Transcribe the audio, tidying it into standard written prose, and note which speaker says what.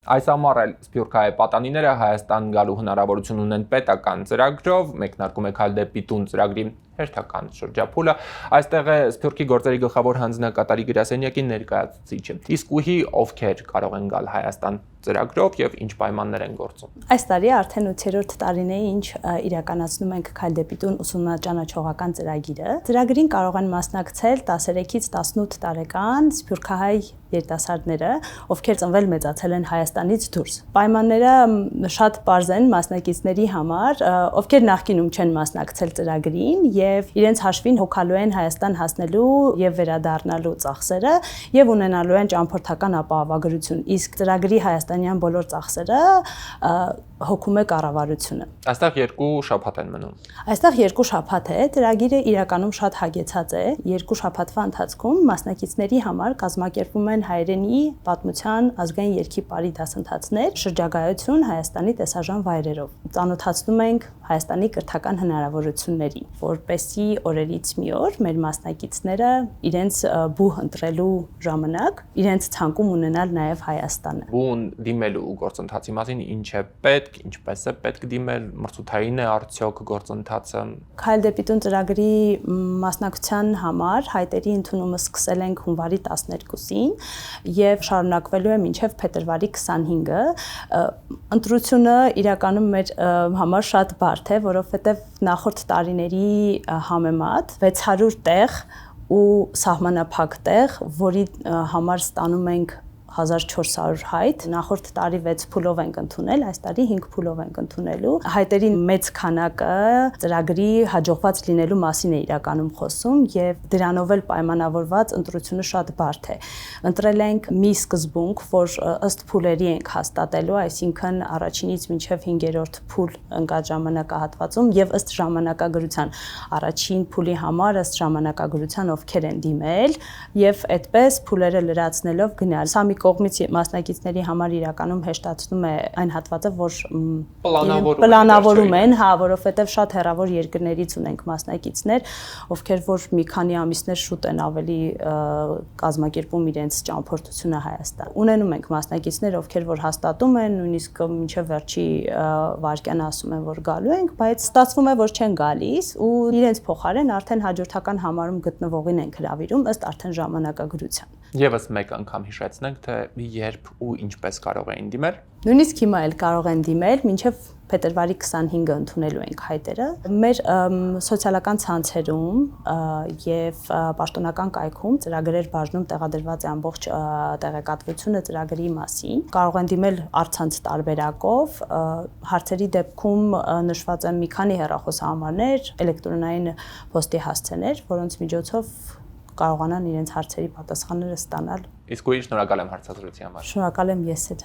Speaker 1: Այս ամառ էլ Սփյուռքահայ պատանիները Հայաստան գալու հնարավորություն ունեն պետական ծրագրով, մեկնարկում է Քայլ դեպի տուն ծրագրի հերթական շրջափուլը, այստեղ է Սփյուռքի գործերի գլխավոր հանձնակատարի գրասենյակի ներկայացուցիչը։ Իսկ ուհի ովքեր կարող են գալ Հայաստան ծրագրով եւ ինչ պայմաններ են գործում։
Speaker 2: Այս տարի արդեն 8-րդ տարին է, ինչ իրականացնում ենք Քայլ դեպի տուն ուսումնաճանաչողական ծրագիրը։ Ծրագրին կարող են մասնակցել 13-ից 18 տարեկան սփյուռքահայ երիտասարդները, ովքեր ծնվել մեծացել են Հայաստանից դուրս։ Պայմանները շատ պարզ են մասնակիցների համար, ովքեր նախկինում չեն մասնակցել ծրագրին եւ իրենց հաշվին հոգալու են Հայաստան հասնելու եւ վերադառնալու ծախսերը եւ ունենալու են ճամփորդական ապահովագրություն։ Իսկ ծրագրի հայաստանյան բոլոր ծախսերը հոգում է կառավարությունը։
Speaker 1: Այստեղ 2 շաբաթ են մնում։
Speaker 2: Այստեղ 2 շաբաթ է, ծրագիրը իրականում շատ հագեցած է։ 2 շաբաթվա ընթացքում մասնակիցների համար կազմակերպվում են հայրենի, պատմության, ազգային երգի պարի դասընթացներ, շրջագայություն Հայաստանի տեսարժան վայրերով։ Ծանոթացնում ենք Հայաստանի կրթական հնարավորություններին, որպեսզի օրերից մի օր մեր մասնակիցները իրենց բուհ ընտրելու ժամանակ իրենց ցանկում ունենալ նաև Հայաստանը։
Speaker 1: Բուն դիմելու գործընթացի մասին ինչ է պետք, ինչպես է պետք դիմել, մրցութային է արդյոք գործընթացը։
Speaker 2: Քայլ դեպի տուն ծրագրի մասնակցության համար հայտերի ընդունումը սկսել ենք հունվարի 12-ին եւ շարունակվելու է մինչեւ փետրվարի 25-ը։ Ընտրությունը իրականում մեր համար շատ բարդ է, որովհետեւ նախորդ տարիների համեմատ 600 տեղ ու սահմանափակ տեղ, որի համար ստանում ենք 1400 հայտ, նախորդ տարի 6 փուլով ենք ընդունել, այս տարի 5 փուլով ենք ընդունելու։ Հայտերի մեծ քանակը ծրագրի հաջողված լինելու մասին է իրականում խոսում եւ դրանով էլ պայմանավորված ընտրությունը շատ բարդ է։ Ընտրել ենք մի սկզբունք, որ ըստ փուլերի ենք հաստատելու, այսինքն առաջինից մինչեւ 5-րդ փուլ ընկած ժամանակահատվածում եւ ըստ ժամանակագրության առաջին փուլի համար ըստ ժամանակագրության ովքեր են դիմել եւ այդպես փուլերը լրացնելով գնալ։ Սա մի կողմից մասնակիցների համար իրականում հեշտացնում է այն հատվածը, որ պլանավորում են, հա, որովհետև շատ հեռավոր երկրներից ունենք մասնակիցներ, ովքեր որ մի քանի ամիսներ շուտ են ավելի կազմակերպում իրենց ճամփորդությունը Հայաստան։ Ունենում ենք մասնակիցներ, ովքեր որ հաստատում են, նույնիսկ մինչև վերջի վարկյանը ասում են, որ գալու ենք, բայց ստացվում է, որ չեն գալիս ու իրենց փոխարեն արդեն հաջորդական համարում գտնվողին ենք հրավիրում ըստ արդեն ժամանակագրության։
Speaker 1: Եվս մեկ անգամ հիշեցնենք, թե երբ ու ինչպես կարող են դիմել։
Speaker 2: Նույնիսկ հիմա էլ կարող են դիմել, մինչև փետրվարի 25-ը ընդունելու ենք հայտերը։ Մեր սոցիալական ցանցերում եւ պաշտոնական կայքում ծրագրեր բաժնում տեղադրված է ամբողջ տեղեկատվությունը ծրագրի մասին։ Կարող են դիմել առցանց տարբերակով, հարցերի դեպքում նշված են մի քանի հեռախոսահամարներ, էլեկտրոնային փոստի հասցեներ, որոնց միջոցով կարողանան իրենց հարցերի պատասխանները ստանալ։
Speaker 1: Իսկ ուրիշ շնորհակալ եմ հարցազրույցի համար։
Speaker 2: Շնորհակալ եմ ես էլ։